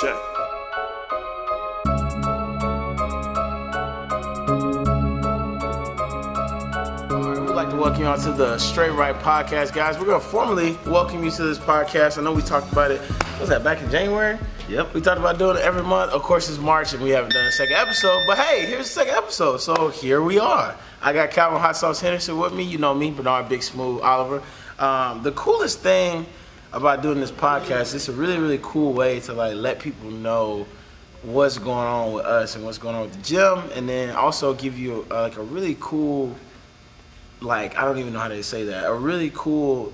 Check. We'd like to welcome you on to the Straightright podcast, guys. We're going to formally welcome you to this podcast. I know we talked about it, what was that, back in January? Yep. We talked about doing it every month. Of course, it's March, and we haven't done a second episode. But hey, here's the second episode. So here we are. I got Calvin Hot Sauce Henderson with me. You know me, Bernard Big Smoove Oliver. The coolest thing about doing this podcast, it's a really, really cool way to like let people know what's going on with us and what's going on with the gym, and then also give you like a really cool, like, I don't even know how to say that, a really cool,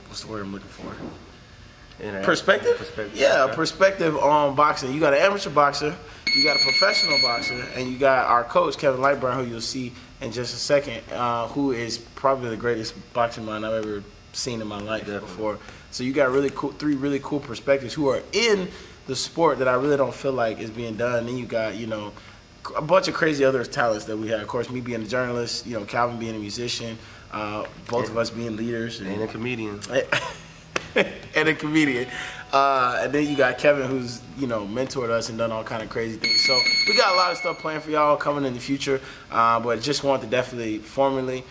what's the word I'm looking for? Perspective? Yeah, a perspective on boxing. You got an amateur boxer, you got a professional boxer, and you got our coach, Kevin Lightburn, who you'll see in just a second, who is probably the greatest boxing mind I've ever seen in my life before. So you got really cool, three really cool perspectives who are in the sport that I really don't feel like is being done. And then you got, you know, a bunch of crazy other talents that we have. Of course, me being a journalist, you know, Calvin being a musician, both of us being leaders. And a comedian. And a comedian. And then you got Kevin, who's, you know, mentored us and done all kind of crazy things. So we got a lot of stuff planned for y'all coming in the future. But just wanted to definitely formally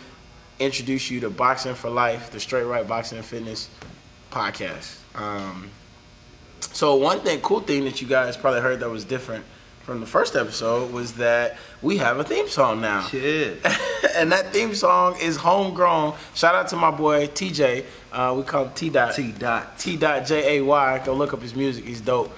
introduce you to Boxing for Life, the Straightright Boxing and Fitness podcast. So one cool thing that you guys probably heard that was different from the first episode was that we have a theme song now. Shit. And that theme song is homegrown. Shout out to my boy TJ. We call him T-Dot. T.J-A-Y. Go look up his music. He's dope.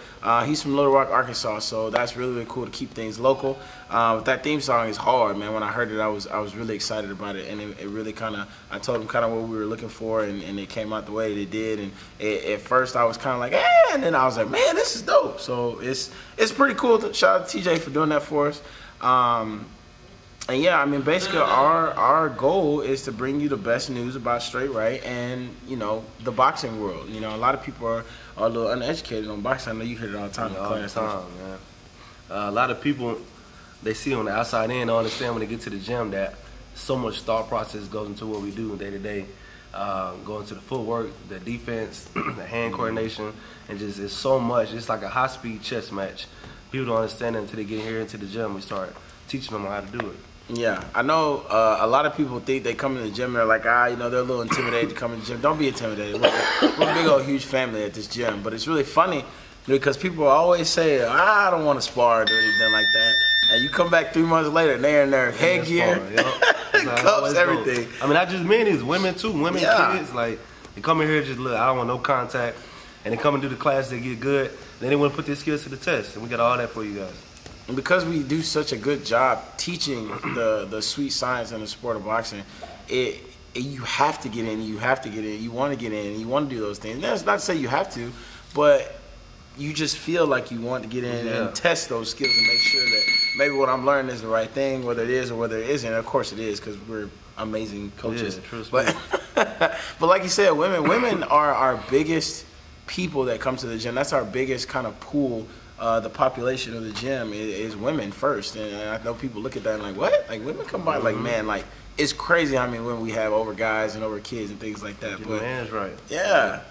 He's from Little Rock, Arkansas, so that's really, really cool to keep things local. But that theme song is hard, man. When I heard it, I was really excited about it, and it really kind of, I told him kind of what we were looking for, and it came out the way it did. And at first, I was kind of like, and then I was like, man, this is dope. So it's pretty cool. Shout out to TJ for doing that for us. And yeah, I mean, basically our goal is to bring you the best news about Straightright and, you know, the boxing world. You know, a lot of people are a little uneducated on boxing. I know you hear it all the time in class. Man. A lot of people, they see on the outside in, don't understand when they get to the gym that so much thought process goes into what we do day to day. Going to the footwork, the defense, the hand coordination, and just it's so much. It's like a high-speed chess match. People don't understand it until they get here into the gym. We start teaching them how to do it. Yeah, I know a lot of people think they come in the gym and they're like, you know, they're a little intimidated to come in the gym. Don't be intimidated. We're a big old huge family at this gym. But it's really funny because people always say, I don't want to spar or do anything like that. And you come back 3 months later and they're in their headgear, cups, everything. I mean, not just men, it's women too. Women, kids, like, they come in here just look, I don't want no contact. And they come and do the class, they get good. Then they want to put their skills to the test. And we got all that for you guys. And because we do such a good job teaching the sweet science in the sport of boxing, you have to get in, you want to get in, you want to do those things. And that's not to say you have to, but you just feel like you want to get in and test those skills and make sure that maybe what I'm learning is the right thing, whether it is or whether it isn't. And of course it is, because we're amazing coaches. Yeah, but like you said, women are our biggest people that come to the gym. That's our biggest kind of pool. The population of the gym is women first, and I know people look at that and like, what? Like, women come by, like, man, like, it's crazy how many women we have over guys and over kids and things like that. But man's right. Yeah,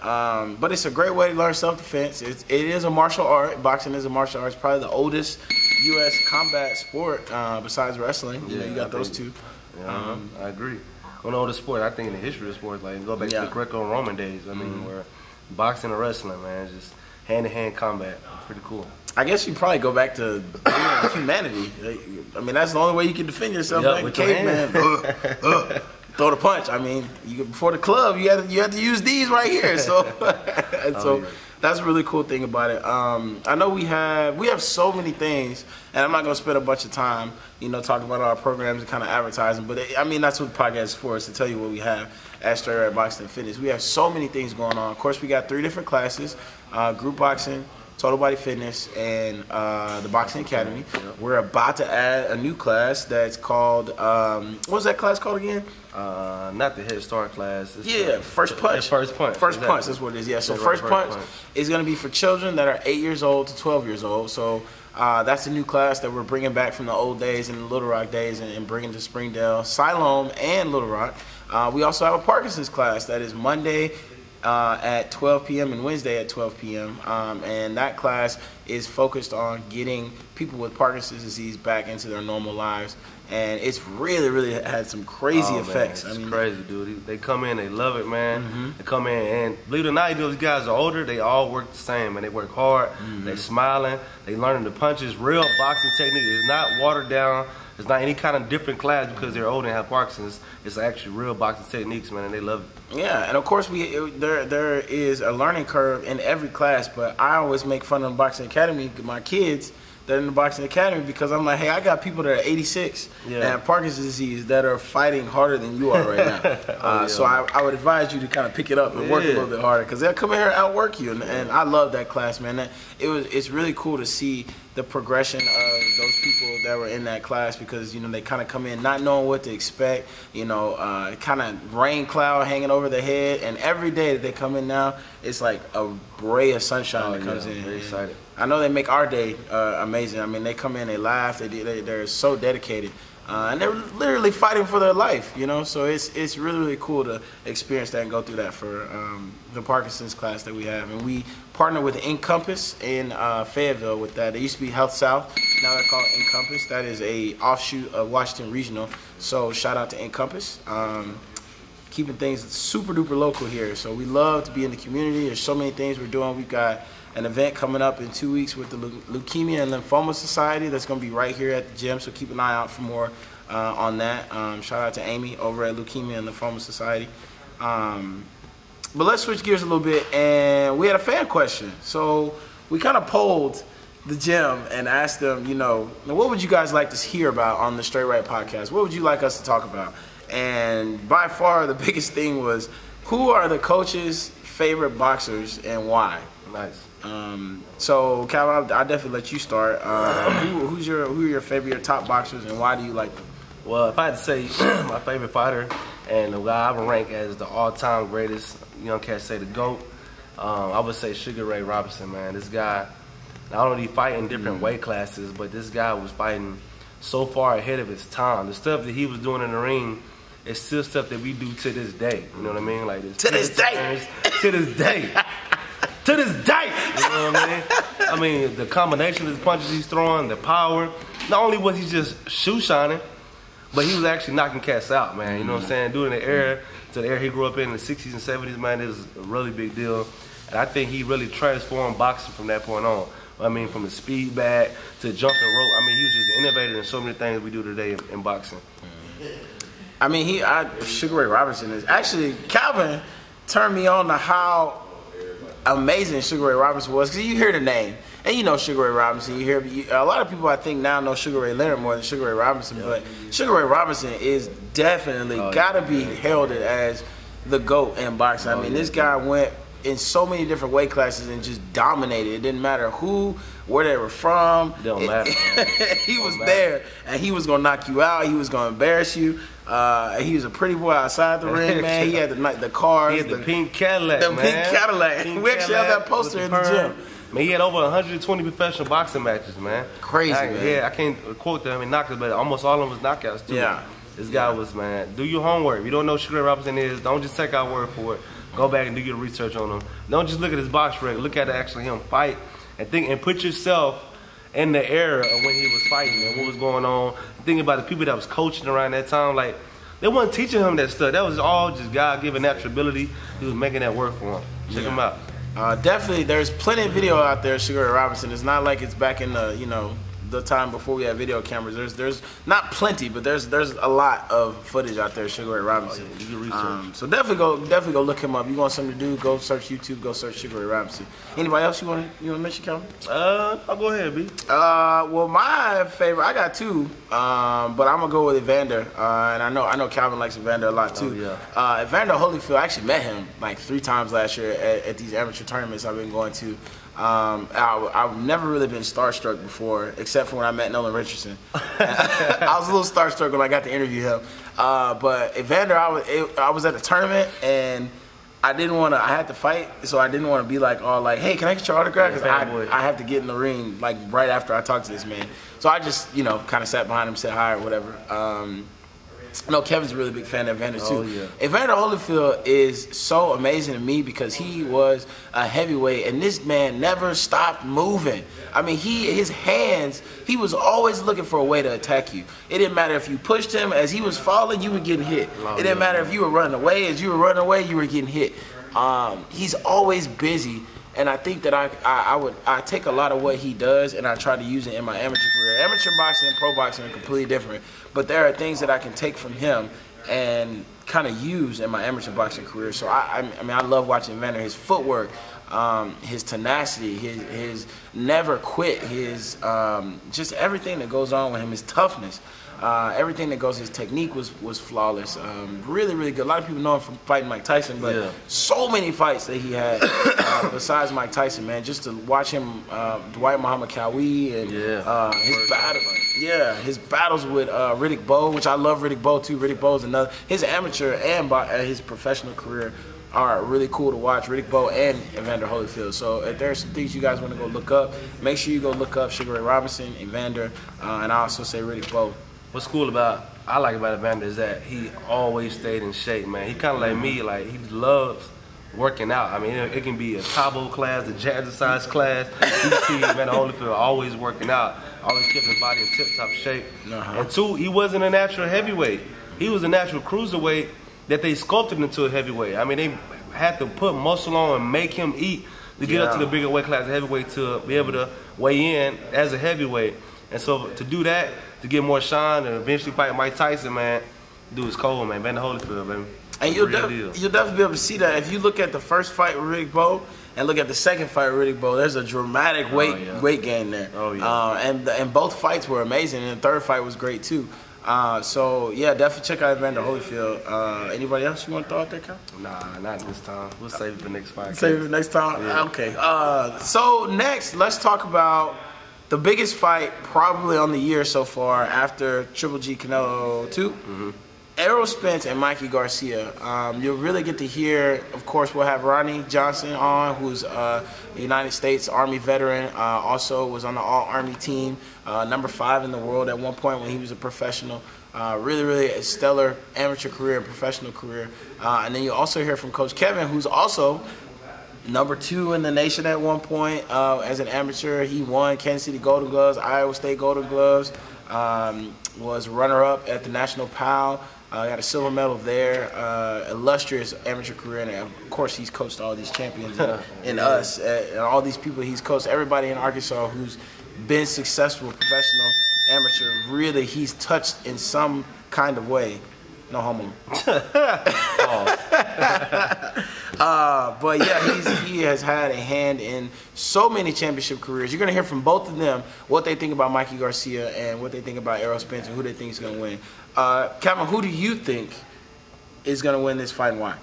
but it's a great way to learn self-defense. It is a martial art. Boxing is a martial art. It's probably the oldest U.S. combat sport besides wrestling. You know, you got those two. Yeah, I agree. One of the oldest sport, I think, in the history of sports, like, go back to the Greco-Roman days. I mean, where boxing and wrestling, man, just hand-to-hand combat. Pretty cool. I guess you probably go back to humanity. I mean, that's the only way you can defend yourself, like caveman. Throw the punch. I mean, before the club, you had to use these right here. So, that's a really cool thing about it. I know we have so many things, and I'm not gonna spend a bunch of time, you know, talking about our programs and kind of advertising. But I mean, that's what the podcast is for, is to tell you what we have at Straightright Boxing and Fitness. We have so many things going on. Of course, we got 3 different classes: group boxing, Total Body Fitness, and the Boxing Academy. We're about to add a new class that's called, what was that class called again? Not the Head Start class. It's First Punch. First Punch. First Punch, that's what it is. Yeah, so First Punch is going to be for children that are 8 years old to 12 years old. So that's a new class that we're bringing back from the old days and the Little Rock days and bringing to Springdale, Siloam, and Little Rock. We also have a Parkinson's class that is Monday at 12 p.m. and Wednesday at 12 p.m. And that class is focused on getting people with Parkinson's disease back into their normal lives. And it's really had some crazy effects. Man, it's crazy, dude. They come in, they love it, man. They come in, and believe it or not, those guys are older. They all work the same, man. They work hard. They smiling. They learning the punches. Real boxing technique is not watered down. It's not any kind of different class because they're older and have Parkinson's. It's actually real boxing techniques, man, and they love it. Yeah, and of course there is a learning curve in every class, but I always make fun of the Boxing Academy, my kids that are in the Boxing Academy, because I'm like, hey, I got people that are 86 and have Parkinson's disease that are fighting harder than you are right now. So I would advise you to kind of pick it up and work a little bit harder, because they'll come here and outwork you. And I love that class, man. It's really cool to see the progression of those people that were in that class, because, you know, they kind of come in not knowing what to expect, you know, kind of rain cloud hanging over their head, and every day that they come in now, it's like a ray of sunshine that comes in. Very excited. I know they make our day amazing. I mean, they come in, they laugh, they're so dedicated, and they're literally fighting for their life, you know. So it's really cool to experience that and go through that for the Parkinson's class that we have. And we partner with Encompass in Fayetteville with that. They used to be Health South, now they're called Encompass. That is a offshoot of Washington Regional. So shout out to Encompass. Keeping things super duper local here. So we love to be in the community. There's so many things we're doing. We've got an event coming up in 2 weeks with the Leukemia and Lymphoma Society that's going to be right here at the gym, so keep an eye out for more on that. Shout out to Amy over at Leukemia and Lymphoma Society. But let's switch gears a little bit, and we had a fan question. So we kind of polled the gym and asked them, you know, what would you guys like to hear about on the Straightright podcast? What would you like us to talk about? And by far the biggest thing was, who are the coach's favorite boxers and why? Nice. So Calvin, I'll definitely let you start. Who are your favorite top boxers and why do you like them? Well, if I had to say my favorite fighter and the guy I would rank as the all-time greatest, young cat say the GOAT, I would say Sugar Ray Robinson, man. This guy, not only fighting different weight classes, but this guy was fighting so far ahead of his time. The stuff that he was doing in the ring is still stuff that we do to this day. You know what I mean? Like this. To this day. To this day. To this day. You know what I mean? I mean, the combination of the punches he's throwing, the power. Not only was he just shoe shining, but he was actually knocking cats out, man. You know what I'm saying? Doing the era to the era he grew up in the 60s and 70s, man, is a really big deal. And I think he really transformed boxing from that point on. I mean, from the speed back to jumping rope. I mean, he was just innovative in so many things we do today in boxing. I mean, Sugar Ray Robinson is actually, Calvin turned me on to how amazing Sugar Ray Robinson was, because you hear the name and you know Sugar Ray Robinson. You hear a lot of people I think now know Sugar Ray Leonard more than Sugar Ray Robinson, but Sugar Ray Robinson is definitely gotta be heralded as the GOAT in boxing. I mean, this guy went in so many different weight classes and just dominated. It didn't matter where they were from. Don't matter. He was there, and he was gonna knock you out. He was gonna embarrass you. He was a pretty boy outside the ring, man. He had the cars. He had the pink Cadillac, man. Pink Cadillac. We actually have that poster in the gym. Man, he had over 120 professional boxing matches, man. Crazy, man. Yeah, I can't quote them in knockouts, but almost all of them was knockouts, too. Yeah. This guy was, man, do your homework. If you don't know who Sugar Ray Robinson is, don't just take our word for it. Go back and do your research on him. Don't just look at his box record. Look at actually him fight and think and put yourself in the era of when he was fighting and what was going on. Think about the people that was coaching around that time. Like, they wasn't teaching him that stuff. That was all just God-given natural ability. He was making that work for him. Check him out. Definitely, there's plenty of video out there of Sugar Ray Robinson. It's not like it's back in the, you know, the time before we had video cameras. There's not plenty, but there's a lot of footage out there of Sugar Ray Robinson. You can research. So definitely go look him up. You want something to do, go search YouTube, go search Sugar Ray Robinson. Anybody else you want to mention, Calvin? I'll go ahead, B. Well, my favorite, I got two, but I'm gonna go with Evander, and I know Calvin likes Evander a lot too. Oh, yeah. Evander Holyfield, I actually met him like 3 times last year at these amateur tournaments I've been going to. I've never really been starstruck before, except for when I met Nolan Richardson. I was a little starstruck when I got to interview him. But Evander, I was at the tournament and I had to fight, so I didn't want to be like, hey, can I get your autograph? Because I have to get in the ring like right after I talk to this man. So I just, kind of sat behind him, said hi or whatever. No, Kevin's a really big fan of Evander too. Oh, yeah. Evander Holyfield is so amazing to me because he was a heavyweight, and this man never stopped moving. I mean, his hands, he was always looking for a way to attack you. It didn't matter if you pushed him. As he was falling, you were getting hit. Oh, it didn't matter if you were running away. As you were running away, you were getting hit. He's always busy. And I think that I take a lot of what he does and I try to use it in my amateur career. Amateur boxing and pro boxing are completely different, but there are things that I can take from him and kind of use in my amateur boxing career. So I mean, I love watching Evander. His footwork, his tenacity, his never quit, his just everything that goes on with him, his toughness. Everything that goes, his technique was flawless. Really, really good. A lot of people know him from fighting Mike Tyson, but so many fights that he had besides Mike Tyson, man. Just to watch him, Dwight Muhammad Cowie and his battles with Riddick Bowe, which I love Riddick Bowe too. Riddick Bowe is another. His amateur and his professional career are really cool to watch. Riddick Bowe and Evander Holyfield. So if there's some things you guys want to go look up, make sure you go look up Sugar Ray Robinson, Evander, and I also say Riddick Bowe. What's cool I like about Evander is that he always stayed in shape, man. He kind of like me, like he loves working out. I mean, it can be a Tabo class, a jazzercise class. You can see Evander Holyfield always working out, always kept his body in tip-top shape. And two, he wasn't a natural heavyweight. He was a natural cruiserweight that they sculpted into a heavyweight. I mean, they had to put muscle on and make him eat to get up to the bigger weight class of heavyweight to be able to weigh in as a heavyweight. And so to do that, to get more shine and eventually fight Mike Tyson, man, dude, it's cold, man. Evander Holyfield, baby. And you'll definitely be able to see that if you look at the first fight with Riddick Bowe and look at the second fight with Riddick Bowe. There's a dramatic weight gain there. Oh yeah. And both fights were amazing, and the third fight was great too. So yeah, definitely check out Evander Holyfield. Anybody else you want to throw out there, Cal? Nah, not this time. We'll save it for next fight. Save it for next time. Yeah. Okay. So next, let's talk about the biggest fight probably on the year so far after Triple G Canelo 2. Errol Spence and Mikey Garcia. You'll really get to hear, of course, we'll have Ronnie Johnson on, who's a United States Army veteran, also was on the All-Army team, number 5 in the world at one point when he was a professional. Really, really a stellar amateur career and professional career. And then you'll also hear from Coach Kevin, who's also number 2 in the nation at one point as an amateur. He won Kansas City Golden Gloves, Iowa State Golden Gloves, was runner-up at the National PAL. Got a silver medal there. Illustrious amateur career, and of course he's coached all these champions and us, and all these people he's coached. Everybody in Arkansas who's been successful, professional, amateur, really he's touched in some kind of way. No homo. But yeah, he has had a hand in so many championship careers. You're gonna hear from both of them what they think about Mikey Garcia and what they think about Errol Spence and who they think is gonna win. Kevin, who do you think is gonna win this fight and why?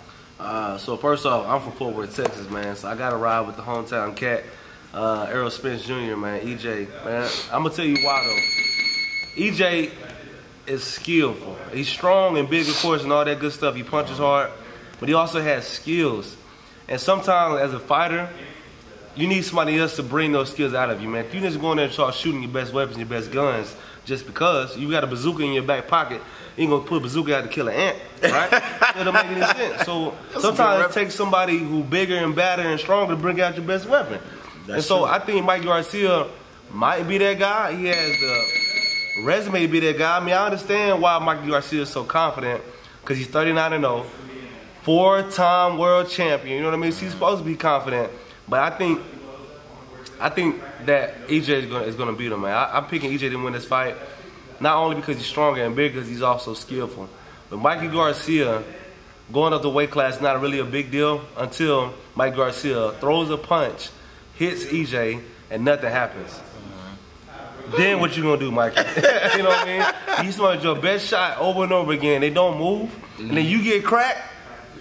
So first off, I'm from Fort Worth, Texas, man. So I gotta ride with the hometown cat, Errol Spence Jr., man. EJ, man. I'm gonna tell you why though. EJ is skillful. He's strong and big, of course, and all that good stuff. He punches hard, but he also has skills. And sometimes, as a fighter, you need somebody else to bring those skills out of you, man. If you just go in there and start shooting your best weapons, your best guns, just because you got a bazooka in your back pocket, you ain't gonna put a bazooka out to kill an ant, right? That don't make any sense. So sometimes it takes somebody who bigger and badder and stronger to bring out your best weapon. And so I think Mikey Garcia might be that guy. He has the resume to be that guy. I mean, I understand why Mikey Garcia is so confident, because he's 39-0, 4-time world champion. You know what I mean? So he's supposed to be confident. But I think that EJ is gonna beat him, man. I'm picking EJ to win this fight, not only because he's stronger and bigger, because he's also skillful. But Mikey Garcia going up the weight class is not really a big deal until Mikey Garcia throws a punch, hits EJ, and nothing happens. Then what you gonna do, Mikey? You know what I mean? You smell your best shot over and over again. They don't move, and then you get cracked.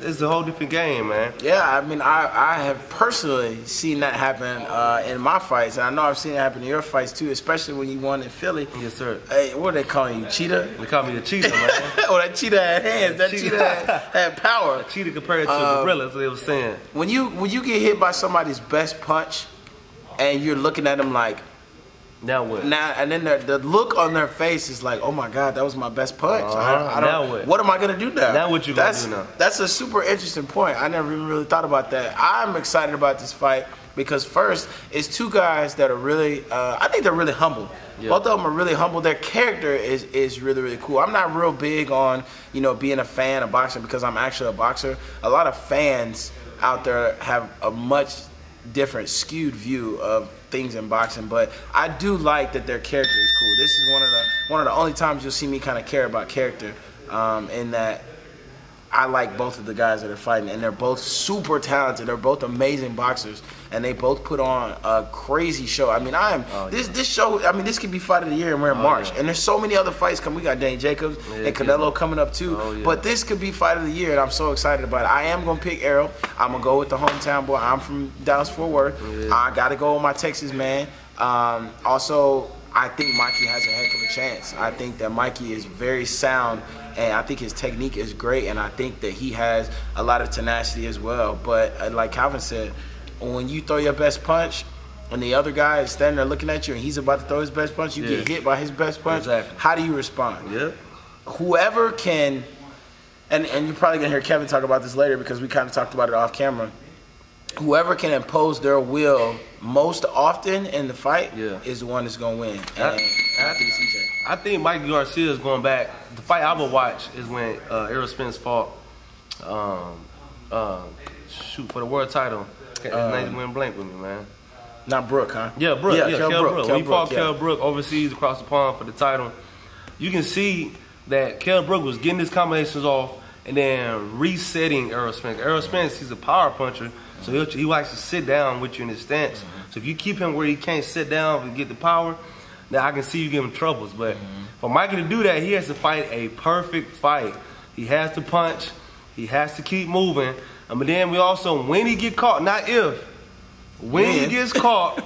It's a whole different game, man. Yeah, I mean, I have personally seen that happen in my fights, and I know I've seen it happen in your fights too, especially when you won in Philly. Yes, sir. Hey, what are they calling you, Cheetah? They call me the Cheetah, man. Oh, that Cheetah had hands. That Cheetah had power. A cheetah compared to a gorilla, that's what they were saying. When you get hit by somebody's best punch, and you're looking at them like, Now what? And then the look on their face is like, oh my God, that was my best punch. I don't, now what? What am I gonna do now? Now what you gonna do now? That's a super interesting point. I never even really thought about that. I'm excited about this fight because first, it's two guys that are really, I think they're really humble. Yep. Both of them are really humble. Their character is really, really cool. I'm not real big on, being a fan of boxing because I'm actually a boxer. A lot of fans out there have a much different skewed view of things in boxing, but I do like that their character is cool. This is one of the only times you'll see me kind of care about character, in that I like both of the guys that are fighting, and they're both super talented. They're both amazing boxers, and they both put on a crazy show. I mean, this show. I mean, this could be fight of the year, and we're in March, and there's so many other fights coming. We got Danny Jacobs and Canelo coming up too. But this could be fight of the year, and I'm so excited about it. I am gonna pick Errol. I'm gonna go with the hometown boy. I'm from Dallas-Fort Worth. I gotta go with my Texas man. Also, I think Mikey has a heck of a chance. I think that Mikey is very sound, and I think his technique is great, and I think that he has a lot of tenacity as well. But like Calvin said, when you throw your best punch and the other guy is standing there looking at you and he's about to throw his best punch, you get hit by his best punch, how do you respond? Whoever can, and you're probably going to hear Kevin talk about this later because we kind of talked about it off camera, whoever can impose their will most often in the fight is the one that's going to win. And I think it's EJ. I think Mikey Garcia is going back. The fight I would watch is when Errol Spence fought, for the world title. His name went blank with me, man. Not Brooke, huh? Yeah, Brooke. Yeah, Kell Brook. When he fought Kell Brook overseas across the pond for the title, you can see that Kell Brook was getting his combinations off and then resetting Errol Spence. Errol Spence, he's a power puncher, so he likes to sit down with you in his stance. So if you keep him where he can't sit down and get the power, then I can see you give him troubles. But for Mikey to do that, he has to fight a perfect fight. He has to punch. He has to keep moving. But then we also, when he get caught, not if, when he gets caught,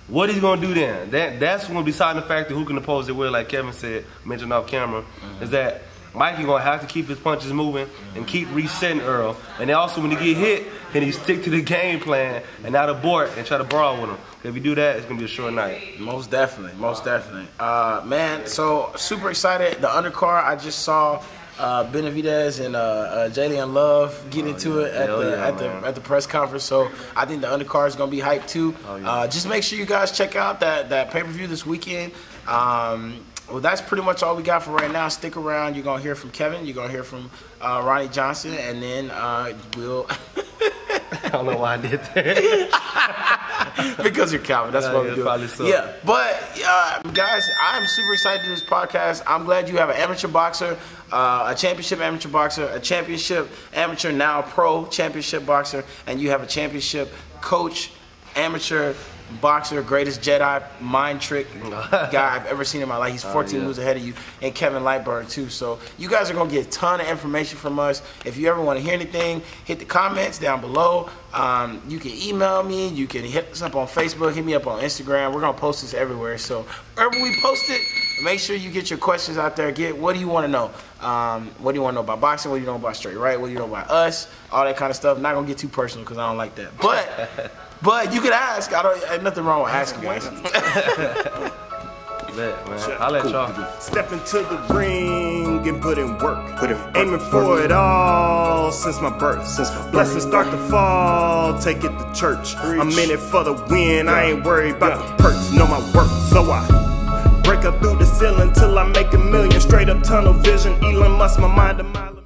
what he's going to do then? That's going to be deciding the factor who can oppose it with, like Kevin said, mentioned off camera, is that Mikey going to have to keep his punches moving and keep resetting Errol. And then also when he get hit, can he stick to the game plan and not abort and try to brawl with him? If you do that, it's going to be a short night. Most definitely, most definitely. Man, so super excited. The undercard, I just saw Benavidez and Jalen Love get into it at the press conference. So I think the undercard is going to be hyped too. Just make sure you guys check out that pay-per-view this weekend. Well, that's pretty much all we got for right now. Stick around. You're going to hear from Kevin. You're going to hear from Ronnie Johnson. And then we'll... I don't know why I did that. Because you're Calvin. That's what we do. So. Yeah, but guys, I'm super excited to do this podcast. I'm glad you have an amateur boxer, a championship amateur boxer, a championship amateur, now pro championship boxer, and you have a championship coach, amateur boxer, greatest Jedi mind trick guy I've ever seen in my life. He's 14 moves ahead of you, and Kevin Lightburn too. So you guys are gonna get a ton of information from us. If you ever want to hear anything, hit the comments down below. You can email me. You can hit us up on Facebook. Hit me up on Instagram. We're gonna post this everywhere. So wherever we post it, make sure you get your questions out there. What do you want to know? What do you want to know about boxing? What do you know about Straightright? What do you know about us? All that kind of stuff. Not gonna get too personal because I don't like that. But you can ask. Ain't nothing wrong with asking, guys. I'll let y'all. Step into the ring and put in work. Aiming for it all since my birth. Blessings start to fall, take it to church. I'm in it for the win, I ain't worried about the perks. Know my worth, so I break up through the ceiling till I make $1 million. Straight up tunnel vision, Elon Musk, my mind a mile.